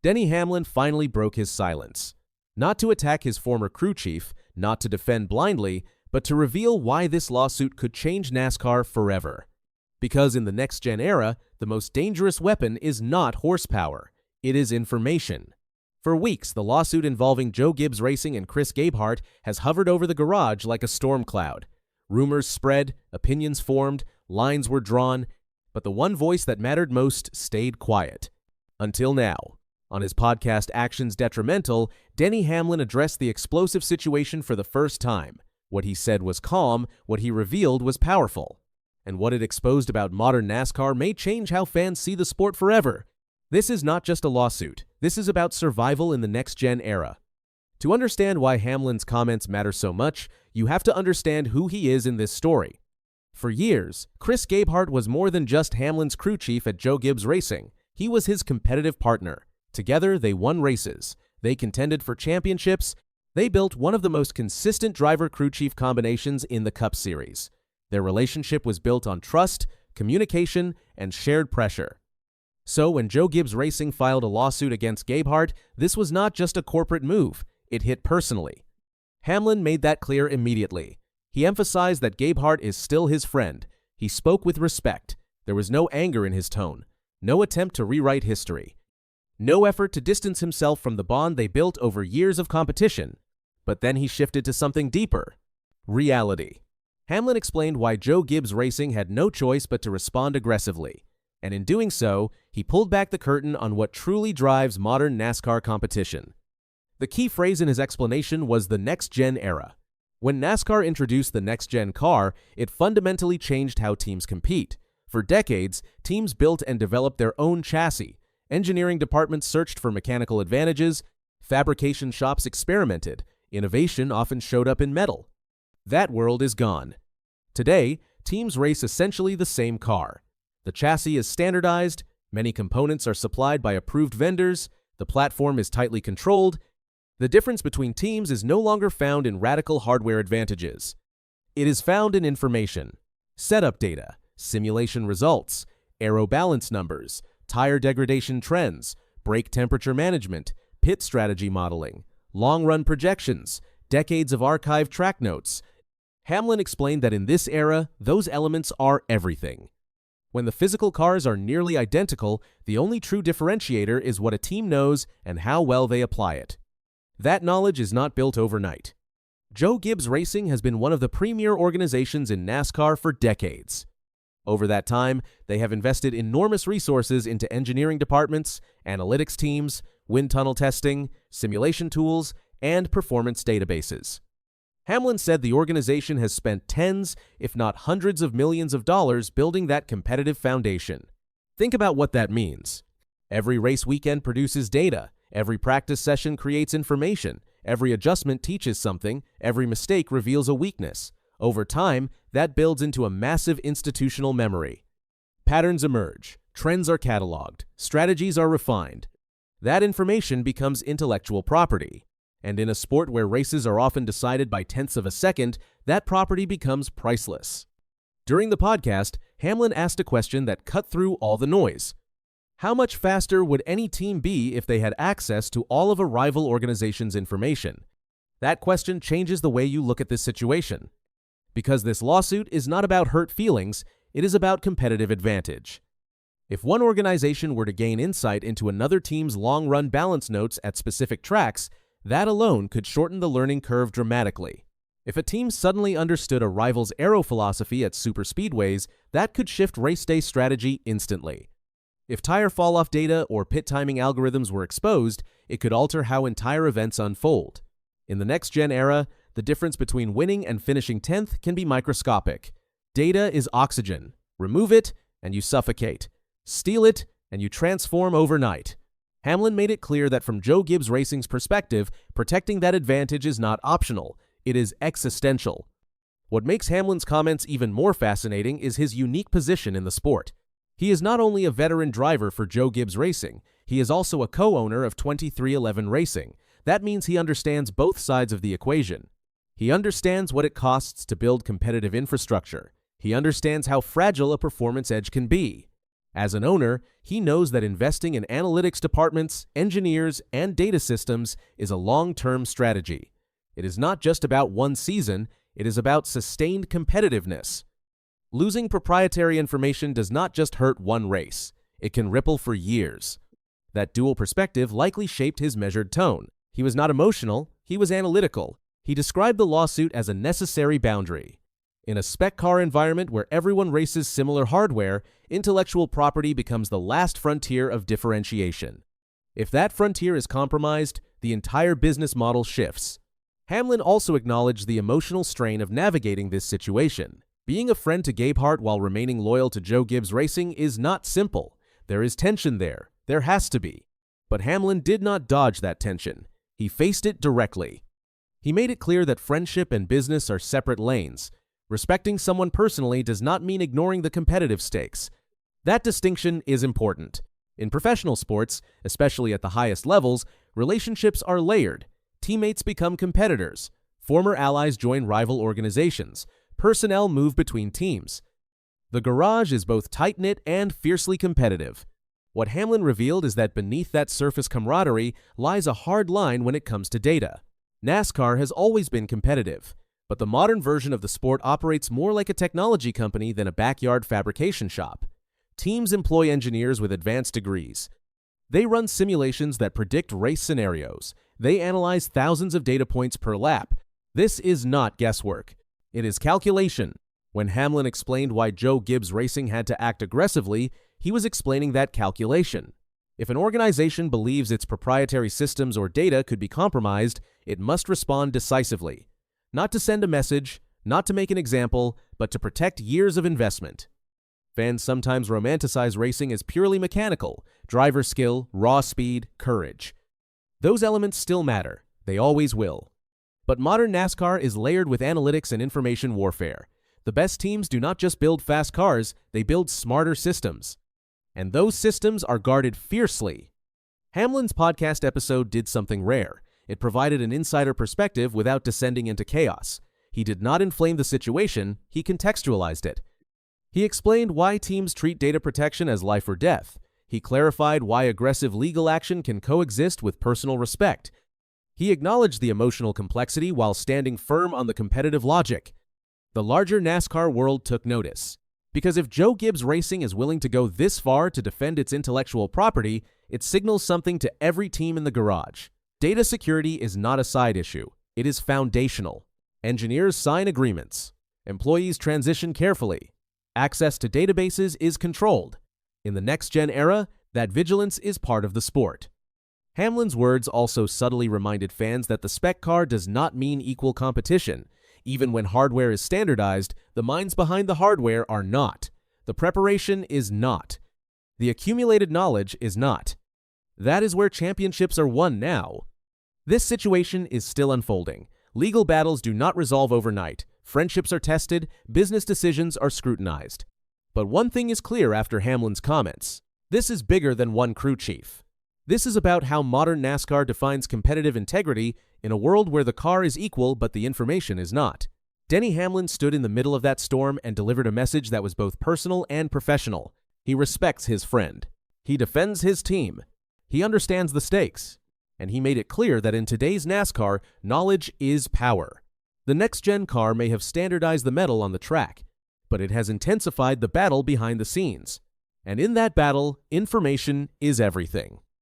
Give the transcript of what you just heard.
Denny Hamlin finally broke his silence. Not to attack his former crew chief, not to defend blindly, but to reveal why this lawsuit could change NASCAR forever. Because in the next-gen era, the most dangerous weapon is not horsepower, it is information. For weeks, the lawsuit involving Joe Gibbs Racing and Chris Gabehart has hovered over the garage like a storm cloud. Rumors spread, opinions formed, lines were drawn, but the one voice that mattered most stayed quiet. Until now. On his podcast Actions Detrimental, Denny Hamlin addressed the explosive situation for the first time. What he said was calm, what he revealed was powerful. And what it exposed about modern NASCAR may change how fans see the sport forever. This is not just a lawsuit. This is about survival in the next-gen era. To understand why Hamlin's comments matter so much, you have to understand who he is in this story. For years, Chris Gabehart was more than just Hamlin's crew chief at Joe Gibbs Racing. He was his competitive partner. Together, they won races. They contended for championships. They built one of the most consistent driver-crew chief combinations in the Cup Series. Their relationship was built on trust, communication, and shared pressure. So when Joe Gibbs Racing filed a lawsuit against Gabehart, this was not just a corporate move. It hit personally. Hamlin made that clear immediately. He emphasized that Gabehart is still his friend. He spoke with respect. There was no anger in his tone. No attempt to rewrite history. No effort to distance himself from the bond they built over years of competition. But then he shifted to something deeper. Reality. Hamlin explained why Joe Gibbs Racing had no choice but to respond aggressively. And in doing so, he pulled back the curtain on what truly drives modern NASCAR competition. The key phrase in his explanation was the next-gen era. When NASCAR introduced the next-gen car, it fundamentally changed how teams compete. For decades, teams built and developed their own chassis. Engineering departments searched for mechanical advantages. Fabrication shops experimented. Innovation often showed up in metal. That world is gone. Today, teams race essentially the same car. The chassis is standardized, many components are supplied by approved vendors, the platform is tightly controlled. The difference between teams is no longer found in radical hardware advantages. It is found in information, setup data, simulation results, aero balance numbers, tire degradation trends, brake temperature management, pit strategy modeling, long-run projections, decades of archived track notes. Hamlin explained that in this era, those elements are everything. When the physical cars are nearly identical, the only true differentiator is what a team knows and how well they apply it. That knowledge is not built overnight. Joe Gibbs Racing has been one of the premier organizations in NASCAR for decades. Over that time, they have invested enormous resources into engineering departments, analytics teams, wind tunnel testing, simulation tools, and performance databases. Hamlin said the organization has spent tens, if not hundreds of millions of dollars building that competitive foundation. Think about what that means. Every race weekend produces data. Every practice session creates information. Every adjustment teaches something. Every mistake reveals a weakness. Over time, that builds into a massive institutional memory. Patterns emerge. Trends are cataloged. Strategies are refined. That information becomes intellectual property. And in a sport where races are often decided by tenths of a second, that property becomes priceless. During the podcast, Hamlin asked a question that cut through all the noise. How much faster would any team be if they had access to all of a rival organization's information? That question changes the way you look at this situation. Because this lawsuit is not about hurt feelings, it is about competitive advantage. If one organization were to gain insight into another team's long-run balance notes at specific tracks, that alone could shorten the learning curve dramatically. If a team suddenly understood a rival's aero philosophy at superspeedways, that could shift race day strategy instantly. If tire fall-off data or pit timing algorithms were exposed, it could alter how entire events unfold. In the next-gen era, the difference between winning and finishing 10th can be microscopic. Data is oxygen. Remove it, and you suffocate. Steal it, and you transform overnight. Hamlin made it clear that from Joe Gibbs Racing's perspective, protecting that advantage is not optional, it is existential. What makes Hamlin's comments even more fascinating is his unique position in the sport. He is not only a veteran driver for Joe Gibbs Racing, he is also a co-owner of 2311 Racing. That means he understands both sides of the equation. He understands what it costs to build competitive infrastructure. He understands how fragile a performance edge can be. As an owner, he knows that investing in analytics departments, engineers, and data systems is a long-term strategy. It is not just about one season, it is about sustained competitiveness. Losing proprietary information does not just hurt one race, it can ripple for years. That dual perspective likely shaped his measured tone. He was not emotional, he was analytical. He described the lawsuit as a necessary boundary. In a spec car environment where everyone races similar hardware, intellectual property becomes the last frontier of differentiation. If that frontier is compromised, the entire business model shifts. Hamlin also acknowledged the emotional strain of navigating this situation. Being a friend to Gabehart while remaining loyal to Joe Gibbs Racing is not simple. There is tension there. There has to be. But Hamlin did not dodge that tension. He faced it directly. He made it clear that friendship and business are separate lanes. Respecting someone personally does not mean ignoring the competitive stakes. That distinction is important. In professional sports, especially at the highest levels, relationships are layered. Teammates become competitors. Former allies join rival organizations. Personnel move between teams. The garage is both tight-knit and fiercely competitive. What Hamlin revealed is that beneath that surface camaraderie lies a hard line when it comes to data. NASCAR has always been competitive, but the modern version of the sport operates more like a technology company than a backyard fabrication shop. Teams employ engineers with advanced degrees. They run simulations that predict race scenarios. They analyze thousands of data points per lap. This is not guesswork. It is calculation. When Hamlin explained why Joe Gibbs Racing had to act aggressively, he was explaining that calculation. If an organization believes its proprietary systems or data could be compromised, it must respond decisively. Not to send a message, not to make an example, but to protect years of investment. Fans sometimes romanticize racing as purely mechanical, driver skill, raw speed, courage. Those elements still matter. They always will. But modern NASCAR is layered with analytics and information warfare. The best teams do not just build fast cars, they build smarter systems. And those systems are guarded fiercely. Hamlin's podcast episode did something rare. It provided an insider perspective without descending into chaos. He did not inflame the situation, he contextualized it. He explained why teams treat data protection as life or death. He clarified why aggressive legal action can coexist with personal respect. He acknowledged the emotional complexity while standing firm on the competitive logic. The larger NASCAR world took notice. Because if Joe Gibbs Racing is willing to go this far to defend its intellectual property, it signals something to every team in the garage. Data security is not a side issue. It is foundational. Engineers sign agreements. Employees transition carefully. Access to databases is controlled. In the next-gen era, that vigilance is part of the sport. Hamlin's words also subtly reminded fans that the spec car does not mean equal competition. Even when hardware is standardized, the minds behind the hardware are not. The preparation is not. The accumulated knowledge is not. That is where championships are won now. This situation is still unfolding. Legal battles do not resolve overnight. Friendships are tested. Business decisions are scrutinized. But one thing is clear after Hamlin's comments. This is bigger than one crew chief. This is about how modern NASCAR defines competitive integrity in a world where the car is equal but the information is not. Denny Hamlin stood in the middle of that storm and delivered a message that was both personal and professional. He respects his friend. He defends his team. He understands the stakes. And he made it clear that in today's NASCAR, knowledge is power. The next-gen car may have standardized the metal on the track, but it has intensified the battle behind the scenes. And in that battle, information is everything.